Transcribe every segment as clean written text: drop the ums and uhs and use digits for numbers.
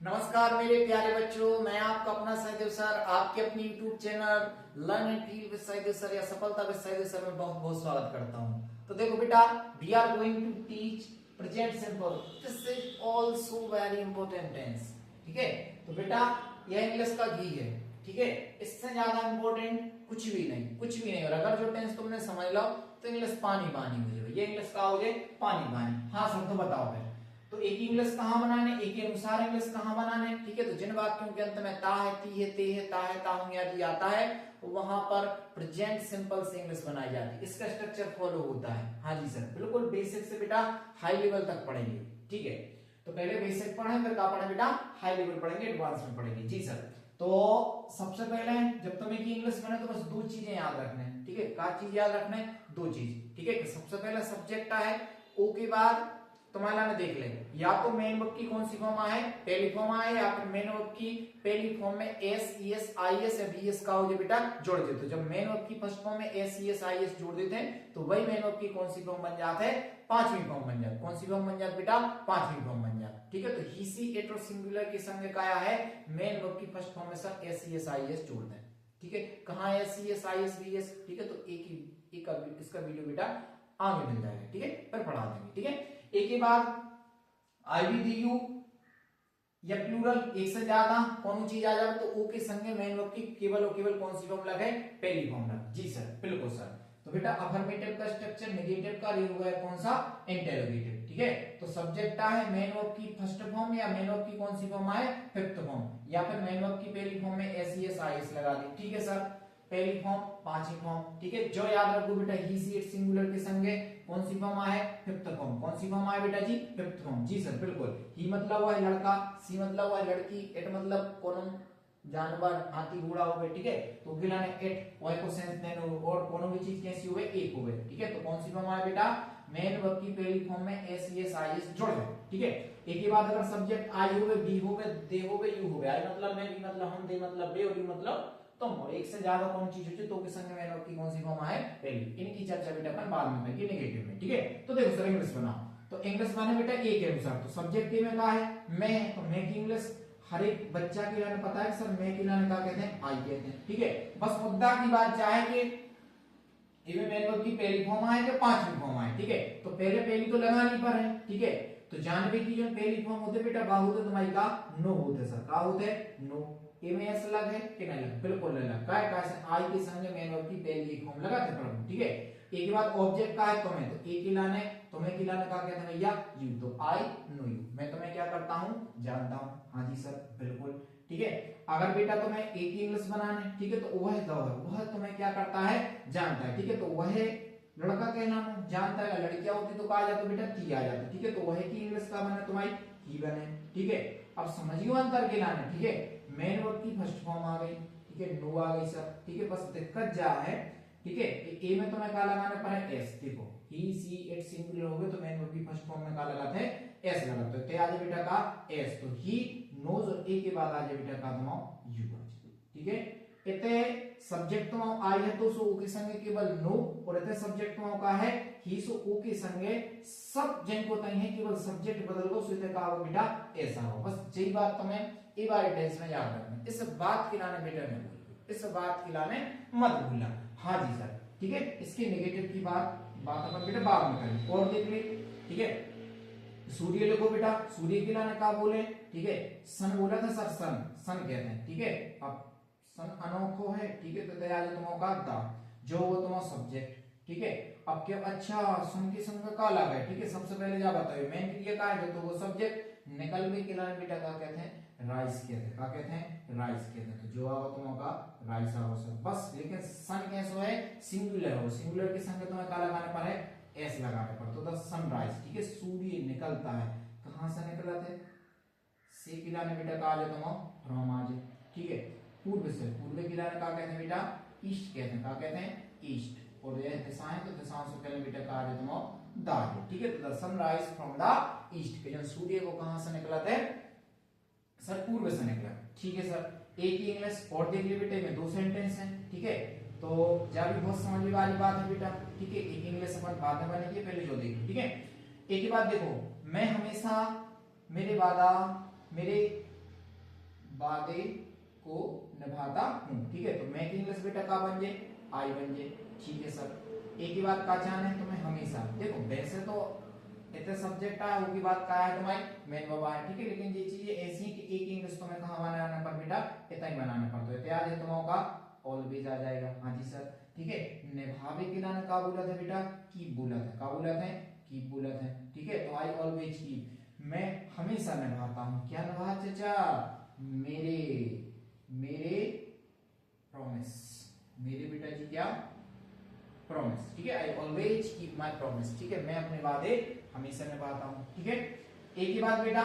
नमस्कार मेरे प्यारे बच्चों, मैं आपका अपना सहदेव सर आपके अपनी YouTube channel learn and feel with Sahdev sir या सफलता विद सहदेव सर में बहुत बहुत स्वागत करता हूं। तो देखो बेटा, we are going to teach present simple. This is also very important tense. ठीक है, तो बेटा यह इंग्लिश का घी है। ठीक है, इससे ज्यादा इंपॉर्टेंट कुछ भी नहीं, कुछ भी नहीं। और अगर जो टेंस तुमने समझ लो तो इंग्लिश पानी पानी हो जाए। ये इंग्लिश का हो जाए पानी पानी। हाँ सर, तो बताओ फिर तो एक ही इंग्लिश कहाँ बनाने, एक ही अनुसार इंग्लिश कहाँ बनाने। ठीक है, तो जिन वाक्यों के अंत में ता है, ती है, ते है, ता है, ताहू आदि आता है वहां पर प्रेजेंट सिंपल से इंग्लिश बनाई जाती है। इसका स्ट्रक्चर फॉलो होता है। हाँ जी सर, बिल्कुल बेसिक से बेटा हाई लेवल तक पढ़ेंगे। ठीक है, तो पहले बेसिक पढ़े, फिर क्या पढ़े बेटा, हाई लेवल पढ़ेंगे, एडवांस में पढ़ेंगे। जी सर, तो सबसे पहले जब तुम्हें की इंग्लिश बने तो बस दो चीजें याद रखना है। ठीक है, क्या चीज याद रखना है, दो चीज। ठीक है, सबसे पहले सब्जेक्ट है, ओ के बाद तुम्हारा ने देख ले, या तो मेन वर्ब की कौन सी फॉर्म है, पहली फॉर्म है, या फिर मेन वर्ब की पहली फॉर्म में एस, ईएस, आईएस या बीएस का हो जाए बेटा जोड़ दे। तो जब मेन वर्ब की फर्स्ट फॉर्म में एस, ईएस, आईएस जोड़ देते हैं तो वही मेन वर्ब की कौन सी फॉर्म बन जाता है, पांचवी फॉर्म बन जाती। कौन सी फॉर्म बन जाती बेटा, पांचवी फॉर्म बन जाती। ठीक है, तो ही, सी, इट और सिंगुलर के संग क्या है, मेन वर्ब की फर्स्ट फॉर्म में सर एस, ईएस, आईएस जोड़ दें। ठीक है, कहां एस, ईएस, आईएस, बीएस। ठीक है, तो एक इसका वीडियो बेटा आगे मिल जाएगा। ठीक है, फिर पढ़ा देंगे। ठीक है, एक के बाद आई वी दी यू या प्लूरल एक से ज्यादा कौन चीज आ जाए तो ओ के संगे मेन वर्ब की केवल और केवल कौन सी फॉर्म लगे, पहली फॉर्म लगे। जी सर, बिल्कुल सर। तो बेटा अफर्मेटिव का स्ट्रक्चर नेगेटिव का रे हुआ है कौन सा, इंटेरोगेटिव। ठीक है, तो सब्जेक्ट है मेन वर्ब की फर्स्ट फॉर्म या मेन वर्ब की कौन सी फॉर्म है, फिफ्थ फॉर्म, या फिर मेन वर्ब की पहली फॉर्म में एस, एस, आई, एस लगा दी। ठीक है सर, पहली फॉर्म पांचवी फॉर्म। ठीक है, जो याद रखो बेटा ही, सी, इट सिंगुलर के संगे कौन सी फॉर्म है, फिफ्थ फॉर्म। कौन सी फॉर्म है बेटा जी, फिफ्थ फॉर्म। जी सर, बिल्कुल। ही मतलब हुआ है लड़का, सी मतलब हुआ है लड़की, इट मतलब कौन जानवर, हाथी, घोड़ा हो गए। ठीक है, तो गिला ने इट वाई को सेंस देने और कोनो भी चीज कैसी हो गई, एक हो गई। ठीक है, तो कौन सी फॉर्म है बेटा, मेन वर्ब की पहली फॉर्म में एस, एस, आई, एस जोड़ दे। ठीक है, एक ही बात अगर सब्जेक्ट आई हो गए, बी हो गए, दे हो गए, यू हो गए। आई मतलब मैं, बी मतलब हम, दे मतलब बे और यू मतलब तुम। और एक से ज्यादा कौन चीज होती है तो के संग में की कौन सी फॉर्म है, पहली। इनकी चर्चा बेटा अपन बाद में करेंगे नेगेटिव में। ठीक है, तो देखो सर इंग्लिश बनाओ। तो इंग्लिश बने बेटा ए के अनुसार। तो सब्जेक्ट में क्या है, मैं, तो मैं की इंग्लिश हर एक बच्चा के लिए पता है सर, मैं के लिए क्या कहते हैं, आई कहते हैं। ठीक है, बस मुद्दा की बात चाहे कि इनमें मेन वर्ब की पहली फॉर्म आए कि पांचवी फॉर्म आए। ठीक है, तो पहली तो लगानी पर है। ठीक है, तो जानवे की जो पहली फॉर्म होते बेटा बा होते तुम्हारी का नो होते सर, का होते नो। ए में एस लग है कि नहीं लग, बिल्कुल नहीं लग। काय का से आई के संग मेन वर्ब की पहली फॉर्म लगाते प्रभु। ठीक है, एक के बाद ऑब्जेक्ट का है तुम्हें, तो ए की लाने तुम्हें की लाने का कहते हैं भैया यू, तो आई नो यू, मैं तुम्हें क्या करता हूं, जानता हूं। हाँ जी सर, बिल्कुल। ठीक है, अगर बेटा तुम्हें एक ही इंग्लिश बनाने, ठीक है, तो वह तुम्हें क्या करता है, जानता है। ठीक है, तो वह लड़का के नाम जानता है, लड़कियां होती तो कहा जाता बेटा ती आ जाती। ठीक है, तो वह की इंग्लिश का बने तुम्हारी ही बने। ठीक है, अब समझियो अंतर के लाने। ठीक है, मेन वर्ब की फर्स्ट फॉर्म आ गई। ठीक है, नो आ गई सर। ठीक है, बस दिक्कत जा है। ठीक है, ए में तुम्हें क्या लगाना पड़ा, एस। देखो ही, सी, इट सिंगुलर हो गए तो मेन वर्ब की फर्स्ट फॉर्म में क्या लगाते हैं, एस लगाते हैं। तो आ जाए बेटा का एस, तो ही नोज और ए के बाद आ जाए बेटा का तुम यू आ जाए। ठीक है, इते सब्जेक्ट तो आई है तो सो ओ के संगे केवल नो, और इते सब्जेक्ट तो का है ही, सो ओ के संगे सब जन को तई है, केवल सब्जेक्ट बदल दो सो इते का होगा बेटा ऐसा हो। बस यही बात तुम्हें ए बार टेंस में याद रखना। इस बात के लाने बेटा नहीं भूल, इस बात के लाने मत भूलना। हाँ जी सर, ठीक है, इसके नेगेटिव की बात अपन बेटा बाद में करेंगे। और देख ले। ठीक है, सूर्य लिखो बेटा, सूर्य के लाने का बोले। ठीक है, सन बोला था सर, सन कहते हैं। ठीक है, अब सन अनोखो है। ठीक है, तो तैयार तुम्हारा दा जो वो तुम्हारा सब्जेक्ट। ठीक है, अब क्या, अच्छा सन की संग का लगा है। ठीक है, सबसे पहले जा बताओ मेन के लिए का है, तो वो सब्जेक्ट निकल में के लाने बेटा क्या कहते हैं, राइस कहते हैं। क्या कहते हैं, राइस कहते हैं। तो जो आवा तुम्हारा राइस आओ सर, बस। लेकिन सन कैसे है, सिंगुलर हो, सिंगुलर के संग तुम्हें का लगाने पर है, एस लगाने पर। तो द सनराइज। ठीक है, सूर्य निकलता है, कहां से निकलता है, से किलाने बेटा का आ जाए तुम फ्रॉम आ जाए। ठीक है, पूर्व से, पूर्व किलाने का कहते हैं बेटा ईस्ट कहते हैं। क्या कहते हैं, ईस्ट। और यह दिशा है तो दिशाओं से पहले बेटा का आ जाए तुम दाहिने। ठीक है, तो the sunrise from the east के जो सूर्य वो कहां से निकला था सर, पूर्व से निकला। ठीक है सर, एक ही इंग्लिश और देख लिए बेटे में दो सेंटेंस हैं। ठीक है, तो जब भी बहुत समझने वाली बात है बेटा। ठीक है, एक इंग्लिश अपन बाद में बनेगी, पहले जो देखो। ठीक है, एक ही बात देखो, मैं हमेशा, मेरे वादा, मेरे वादे को निभाता हूँ। ठीक है, तो मेक इंग्लिश बेटा का बन जाए आई बन जाए। ठीक है सर, एक ही बात का जान है तुम्हें हमेशा। देखो वैसे तो इतने सब्जेक्ट है वो की बात का है तुम्हारी मेन बाबा है। ठीक है, लेकिन ये चीजें ऐसी है कि एक इंग्लिश तुम्हें कहाँ बनाना पर बेटा इतना ही बनाना पड़ता है। याद है तुम्हारा का ऑलवेज आ जाएगा। हाँ जी सर। ठीक है, निभावे के लाने का बोला था बेटा की बोला था, का बोला था की बोला था। ठीक है, तो आई ऑलवेज की मैं हमेशा निभाता हूँ। क्या निभा चाचा? मेरे मेरे प्रॉमिस, मेरे बेटा जी क्या प्रॉमिस। ठीक है, I always keep my promise. ठीक है, मैं अपने वादे हमेशा निभाता हूँ। ठीक है, एक ही बात बेटा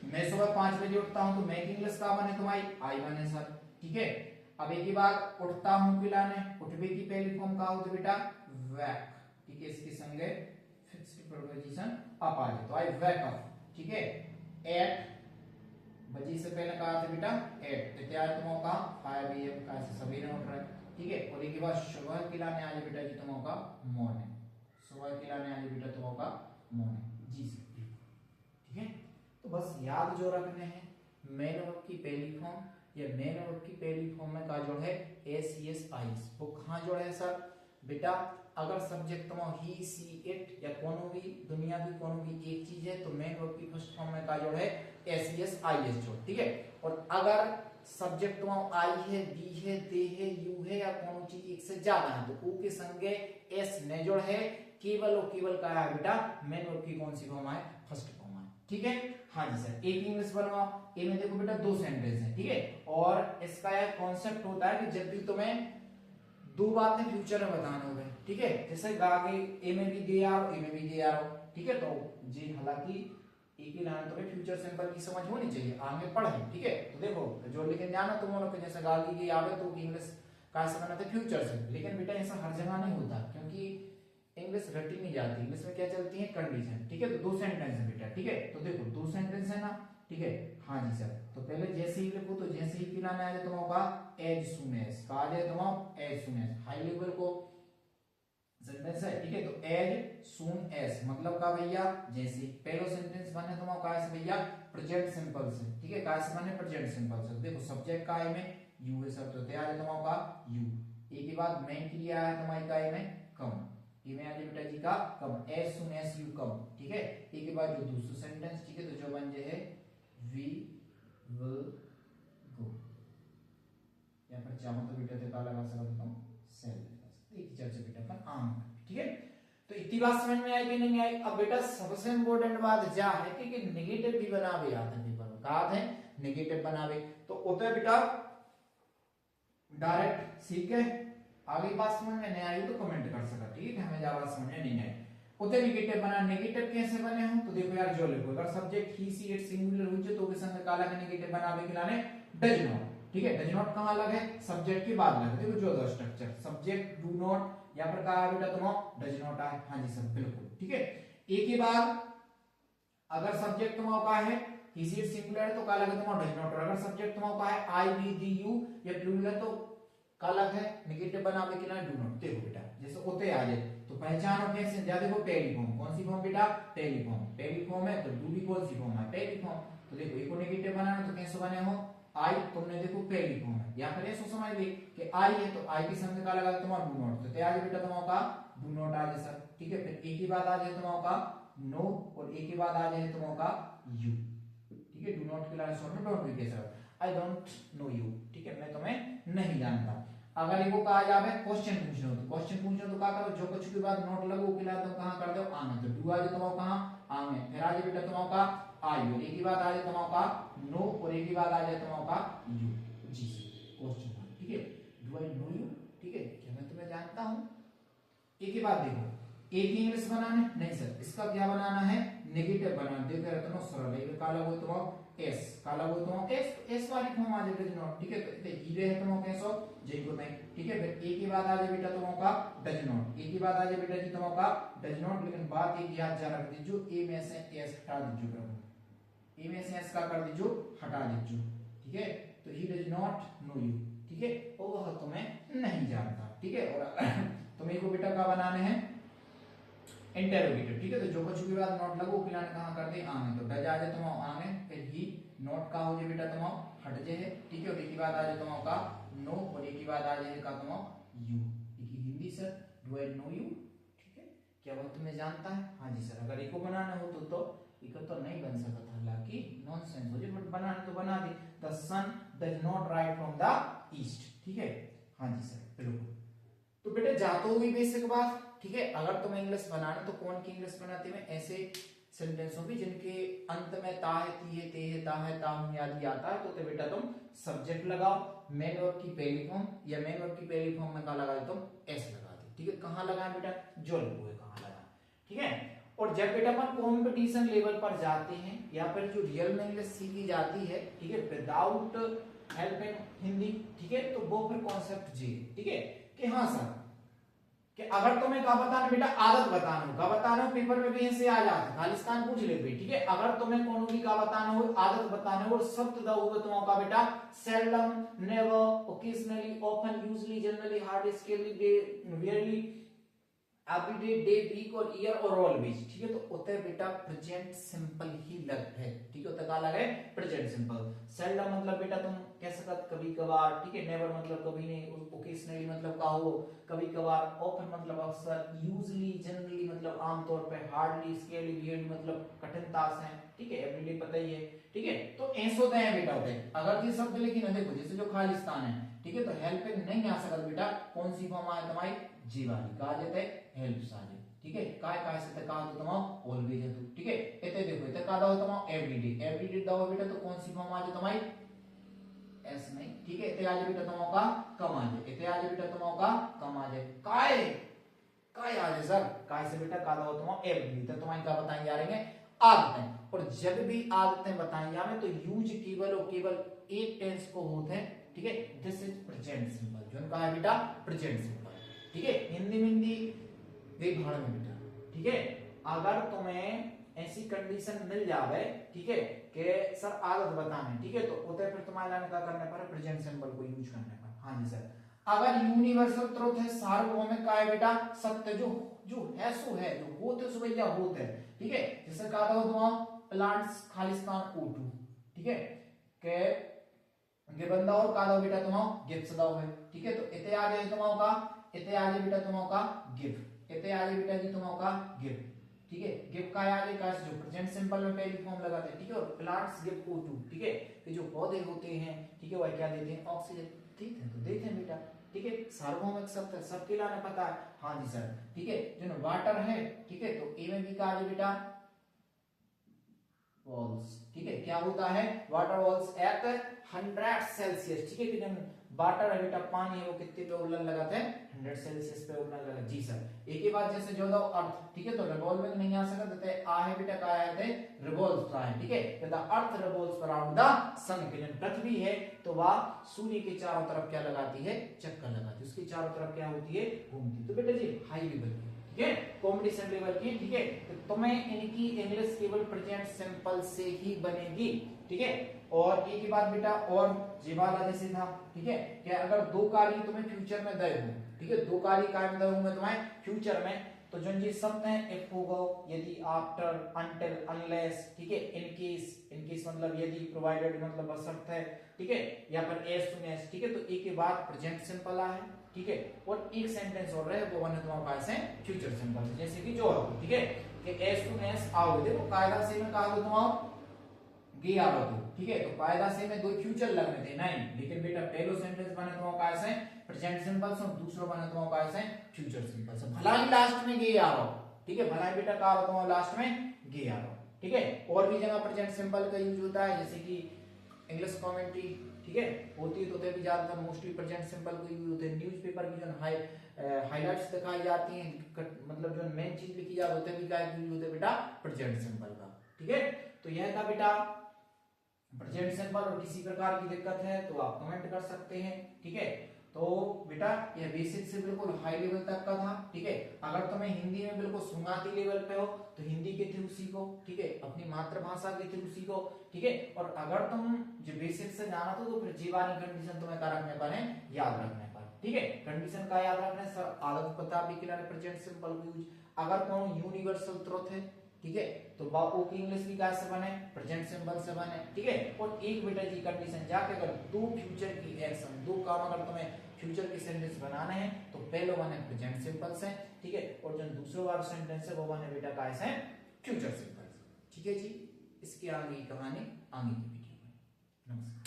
मैं सुबह 5 बजे उठता हूँ तो मेक इंग्लिश का बने तुम्हारी आई बने सर। ठीक है, अब एक ही बात उठता हूँ खिलाने, उठवे की पहली फॉर्म का होती बेटा वैक। ठीक है, इसके संगे फिक्स्ड प्रीपोजिशन अप आ जाए तो आई वैक अप। ठीक है, एट बजे से पहले कहा था बेटा एट, इत्यादि तुम का 5 AM का सभी ने उठ रहे। ठीक है, और एक के बाद सुबह खिलाने आ जाए बेटा जी तुम का मॉर्निंग, सुबह खिलाने आ जाए बेटा तुम का मॉर्निंग। जी सर। ठीक है, तो बस याद जो रखने हैं मेन वर्ब की पहली फॉर्म या मेन वर्ब की पहली फॉर्म में का जोड़ है एस ई एस आई, वो कहाँ जोड़ है सर बेटा? अगर सब्जेक्ट तुम्हारा ही सी इट या कोनो भी दुनिया की कोनो भी एक चीज है तो मेन वर्ब की फर्स्ट फॉर्म में का जोड़ है S E S I S जोड़। ठीक है, और अगर सब्जेक्ट तुम्हारा आई है, बी है, दे है, यू है या कोनो चीज एक से ज्यादा है तो ऊ के संगे एस ने जोड़ है केवल और केवल का है बेटा मेन वर्ब की कौन सी फॉर्म है? फर्स्ट फॉर्म है। ठीक है, हाँ जी सर। एक इंग्लिश बनवाओ, ए में देखो बेटा 2 सेंटेंस है। ठीक है, और इसका एक कॉन्सेप्ट होता है कि जब भी तुम्हें 2 बातें फ्यूचर में बताने होंगे। ठीक है, जैसे आगे ए में भी दे आ रहा हो, ए में भी दे आ रहा हो। ठीक है, तो जी हालांकि एक ही लाइन तुम्हें फ्यूचर सिंपल की समझ होनी चाहिए, आगे पढ़े। ठीक है, तो देखो जो लेकिन जाना तुम लोग जैसे गाली की आवे तो इंग्लिश का से बनाते फ्यूचर से, लेकिन बेटा ऐसा हर जगह नहीं होता क्योंकि इंग्लिश रटी नहीं जाती। इंग्लिश में क्या चलती है? कंडीशन। ठीक है, तो 2 सेंटेंस है बेटा। ठीक है, तो देखो 2 सेंटेंस है ना। ठीक है, हाँ जी सर। तो पहले जैसे ही लिखो तो जैसे ही पिलाने आ जाए तो होगा एज सुन एज, कहा जाए तो as soon as high level को सेंटेंस है। ठीक है, तो एज सुन एज मतलब का भैया जैसे पहला सेंटेंस बने तो का से भैया प्रेजेंट सिंपल से। ठीक है, का से बने प्रेजेंट सिंपल से। देखो सब्जेक्ट का है में यू है सर, तो तैयार है तुम्हारा का यू। एक ही बात मेन क्रिया है तुम्हारी का है में कम, ये में आ जाए बेटा जी का कम, as soon as you come. ठीक है, एक ही बात जो दूसरा सेंटेंस। ठीक है, तो जो बन जाए है वी विल गो, या फिर चाहो तो बेटा का लगा सकता हूं सेल एक चर्चा बेटा पर आम। ठीक है, तो इतनी बात समझ में आई कि नहीं आई? अब बेटा सबसे इंपॉर्टेंट बात जा है कि नेगेटिव भी बनावे आते हैं पेपर में, कहा है नेगेटिव बनावे तो होता है बेटा डायरेक्ट। ठीक है, आगे बात समझ में नहीं आई तो कमेंट कर सकता। ठीक है, हमें ज्यादा समझ में नहीं आई। उते नेगेटिव बना, नेगेटिव कैसे बने हो तो देखो यार जो लिखो अगर subject he see it singular हो तो के संग काला के नेगेटिव बनावे के लाने डज नॉट। ठीक है, डज नॉट कहां अलग है? सब्जेक्ट के बाद लगे। देखो जो the structure subject do not या पर कहा बेटा तुम डज नॉट है। हां जी सर बिल्कुल। ठीक है, एक ही बात अगर सब्जेक्ट तुम्हारा का है ही सी इट सिंगुलर है तो काला के तुम डज नॉट, और अगर सब्जेक्ट तुम्हारा का है आई वी दी यू या प्लूरल है तो काला है नेगेटिव बनावे के लिए डू नॉट। देखो बेटा जैसे होते आ जाए तो पहचानो कैसे? देखो पहली फॉर्म कौन सी फॉर्म बेटा? पहली फॉर्म। पहली फॉर्म है तो डू भी कौन सी फॉर्म है? पहली फॉर्म। तो देखो एक को नेगेटिव बनाना तो कैसे बने हो आई, तुमने देखो पहली फॉर्म है या फिर ऐसा समझ ली कि आई है तो आई के संग का लगा तुम्हारा डू नॉट, तो तैयार बेटा तुम्हारा का डू नॉट आ जाए सर। ठीक है, फिर एक ही बात आ जाए तुम्हारा का नो, और एक ही बात आ जाए तुम्हारा का यू। ठीक है, डू नॉट के लिए शॉर्ट में डोंट भी कह सकते, आई डोंट नो यू। ठीक है, मैं तुम्हें नहीं जानता। अगर इनको कहा जावे क्वेश्चन पूछना हो तो क्वेश्चन पूछना तो क्या करो जो कुछ के बाद नोट लगो के लिए तुम कहां कर दो आगे, तो डू आ जाए तुम्हारा कहां आगे, फिर आ जाए बेटा तुम्हारा का आई, और एक ही बात आ जाए तुम्हारा का नो, और एक ही बात आ जाए तुम्हारा का यू। Ji question. ठीक है, डू आई नो यू। ठीक है, क्या मैं तुम्हें जानता हूं? एक ही बात देखो एक ही इंग्लिश बनाने नहीं सर, इसका क्या बनाना है? नेगेटिव बनाना। देखो रत्नो सरल है, काला वो तो एस, काला वो तो एस, एस वाली फॉर्म आ जाए नॉट। ठीक है, तो हीरे है तुम कैसो जेको में। ठीक है, फिर एक ही बात आ जाए बेटा तुम का डज नॉट, एक ही बात आ जाए बेटा जी तुम का डज नॉट, लेकिन बात एक याद जा रख दीजियो ए में से एस हटा दीजियो प्रभु, ए में से एस का कर दीजियो हटा दीजियो। ठीक है, तो he does not know you. ठीक है, और वह तुम्हें नहीं जानता। ठीक है, और तुम्हें को बेटा का बनाने हैं इंटेरोगेटिव। ठीक है, तो जो कुछ भी बात नॉट लगो पिलाने कहां कर दे आगे, तो डज आ जाए तुम आगे, फिर ही नॉट का हो जे बेटा तुम हट जे है, ठीक है। और एक बाद आ जाए तुम का नो, और एक बाद आ जाए का तुम यू। एक Hindi sir, do I know you, ठीक है, क्या वह तुम्हें जानता है? हाँ जी सर। अगर इको बनाना हो तो इको तो नहीं बन सकता, हालांकि नॉनसेंस हो जाए, बट बनाने तो बना दे। The sun does not rise from the east, ठीक है। हाँ जी सर, बिल्कुल। तो बेटे जा तो हुई बेसिक बात, ठीक है। अगर तुम्हें इंग्लिश बनाना तो कौन की इंग्लिश बनाते हैं? ऐसे सेंटेंसों की जिनके अंत में ता है, ती है, ते है, ता है, ताहूं आदि आता है, तो बेटा तुम सब्जेक्ट लगाओ, मेन वर्ब की पहली फॉर्म, या मेन वर्ब की पहली फॉर्म में क्या लगा दे तुम? एस लगा दे, ठीक है। कहां लगाए बेटा? जो लिखो है कहां लगा, ठीक है। और जब बेटा अपन कॉम्पिटिशन लेवल पर जाते हैं या फिर जो रियल में इंग्लिश सीखी जाती है, ठीक है, विदाउट हेल्प इन हिंदी, ठीक है, तो वो फिर कॉन्सेप्ट जी, ठीक है, कि हाँ सर, कि अगर तुम्हें का बताना बेटा आदत बताना हो, का बताना हो, पेपर में भी ऐसे आ जाता है, खालिस्तान पूछ ले भाई, ठीक है। अगर तुम्हें कोनो की का बताना हो, आदत बताना हो, और शब्द दा हो तो का बेटा seldom, never, occasionally, often, usually, generally, hardly, scarcely, barely, everyday, day, week और ईयर और ऑलवेज, ठीक है। तो होता है बेटा प्रेजेंट सिंपल ही लग है, ठीक है। होता का लग है प्रेजेंट सिंपल। सेल्डम मतलब बेटा तुम कह सकत कभी कभार, ठीक है। नेवर मतलब कभी नहीं, ओकेजनली मतलब का हो कभी कभार, ऑफन मतलब अक्सर, यूजुअली, जनरली मतलब आमतौर पे, हार्डली, स्केली, वियर्ड मतलब कठिनता से, ठीक है। एवरीडे पता ही है, ठीक है। तो ऐसे होते हैं बेटा, होते हैं। अगर ये शब्द लेकिन देखो जैसे जो खालिस्तान है, ठीक है, तो हेल्पिंग नहीं आ सकता बेटा, कौन सी फॉर्म आए तुम्हारी? जी वाली, कहा जाता है हेल्प्स आ जाए, ठीक है। काय से तक तो तुम ऑलवेज है, ठीक है। इते देखो इते का दाओ तुम एवरीडे, एवरीडे दाओ बेटा, तो कौन सी फॉर्म आ जाए तुम्हारी? एस नहीं, ठीक है। इते आ जाए बेटा तुम का कम आ जाए, इते आ जाए बेटा तुम का कम आ जाए। काय काय आ जाए सर, काय से बेटा का दाओ तुम एवरीडे, तो तुम्हारी क्या बताएंगे आ रहे हैं आदतें। और जब भी आदतें बताएंगे हमें तो यूज केवल और केवल एक टेंस को होते हैं, ठीक है। दिस इज प्रेजेंट सिंपल, जो कहा है बेटा प्रेजेंट सिंपल, ठीक है। हिंदी में हिंदी वे भाड़ में बेटा, ठीक है। अगर तुम्हें ऐसी कंडीशन मिल जावे, ठीक है, कि सर आदत बताने, ठीक है, तो होते फिर तुम्हारे लाने का करने पर प्रेजेंट सिंपल को यूज करने पर। हाँ जी सर। अगर यूनिवर्सल ट्रुथ है, सार्वभौमिक का है बेटा सत्य, जो जो है सो है, जो होते सो भैया होते है, ठीक है। जैसे कहा था तुम प्लांट्स खालिस्तान O2, ठीक है, के गिवन दाओ का दाओ बेटा तुम गिफ्ट्स दाओ है, ठीक है। तो इते आ जाए तुम का, इते आ जाए बेटा तुम का गिफ्ट, इते आ जाए बेटा जी तुम का गिफ्ट, ठीक है। गिफ्ट का आ जाए का जो प्रेजेंट सिंपल में पहली फॉर्म लगाते हैं, ठीक है। और प्लांट्स गिव O2, ठीक है, कि जो पौधे होते हैं, ठीक है, वह क्या देते हैं? ऑक्सीजन, ठीक है। तो देते हैं बेटा, ठीक है। सार्वभौमिक शब्द है, सबके लाने पता है। हाँ जी सर, ठीक है। जो वाटर है, ठीक है, तो ए में भी कहा जाए बेटा वॉल्स, ठीक है। क्या होता है? वाटर वॉल्स एट 100 सेल्सियस, ठीक है। कि जब वाटर है बेटा पानी है वो कितने पे उबलने लगाते हैं? 100 सेल्सियस पे उबलने लगा। जी सर। एक ही बात जैसे जो दो अर्थ, ठीक है, तो रिवॉल्विंग नहीं आ सकता, देते आ है बेटा का आया थे रिवॉल्व्स रहा है, ठीक है। The earth revolves around the sun, के जन पृथ्वी है तो वह सूर्य के चारों तरफ क्या लगाती है? चक्कर लगाती है, उसकी चारों तरफ क्या होती है? घूमती। तो बेटा जी हाई लेवल की, ठीक है, कॉम्पिटिशन लेवल की, ठीक है। तो तुम्हें इनकी इंग्लिश केवल प्रेजेंट सिंपल से ही बनेगी, ठीक है। और एक ही बात बेटा, और जीवाला जैसे था, ठीक है, कि अगर दो कार्य तुम्हें फ्यूचर में दे दूं, ठीक है, दो कार्य काय में दूं मैं तुम्हें फ्यूचर में, तो जो जी शब्द हैं इफ होगा, यदि, आफ्टर, अनटिल, अनलेस, ठीक है, इन केस मतलब यदि, प्रोवाइडेड मतलब बशर्त है, ठीक है, या फिर एज सुन एज, ठीक है। तो एक के बाद प्रेजेंट सिंपल है, ठीक है। और एक सेंटेंस और रहे वो बने तुम्हारे पास है फ्यूचर सिंपल, जैसे कि जो ठीक है, कि एज सुन एज आओ, देखो कायदा से में कहा तुम आओ गे आओ, ठीक है। तो कायदा से में दो फ्यूचर लगने थे नहीं, लेकिन बेटा पहलो सेंटेंस बने तुम्हारे पास है प्रेजेंट सिंपल से, दूसरा बने तुम्हारे पास है फ्यूचर सिंपल से। भला ही लास्ट में गे आओ, ठीक है, भला ही बेटा कहा होता है लास्ट में गे आओ, ठीक है। और भी जगह प्रेजेंट सिंपल का यूज होता है, जैसे कि इंग्लिश कमेंट्री, ठीक है, होती है, तो भी ज्यादातर मोस्टली प्रेजेंट सिंपल को यूज होते हैं। न्यूज़पेपर की जो हाइलाइट्स दिखाई जाती हैं, मतलब जो मेन चीज लिखी जाती होती है भी क्या यूज होते हैं बेटा प्रेजेंट सिंपल का, ठीक है। तो यह था बेटा प्रेजेंट सिंपल, और किसी प्रकार की दिक्कत है तो आप कमेंट कर सकते हैं, ठीक है। तो बेटा यह बेसिक से बिल्कुल हाई लेवल तक का था, ठीक है। अगर तुम्हें हिंदी में बिल्कुल शुरुआती लेवल पे हो तो हिंदी के थ्रू सीखो, ठीक है, अपनी मातृभाषा के थ्रू सीखो, ठीक है। और अगर तुम जो बेसिक से जाना तो फिर जीवानी कंडीशन तुम्हें क्या रखने पर है? याद रखने पर, ठीक है। कंडीशन का याद रखना है सर, आदत पता भी किनारे प्रेजेंट सिंपल यूज। अगर कौन यूनिवर्सल ट्रुथ है, ठीक है। तो बापू की इंग्लिश भी क्या से बने, प्रेजेंट सिंपल से बने, ठीक है। और एक बेटा जी कंडीशन जाके अगर दो फ्यूचर की एक्शन, दो काम अगर तुम्हें फ्यूचर की सेंटेंस बनाने हैं तो पहले बने प्रेजेंट सिंपल से, ठीक है, और जो दूसरा वाला सेंटेंस है वो बने बेटा क्या से, फ्यूचर सिंपल से, ठीक है जी। इसके आगे की कहानी आगे की वीडियो में। नमस्कार।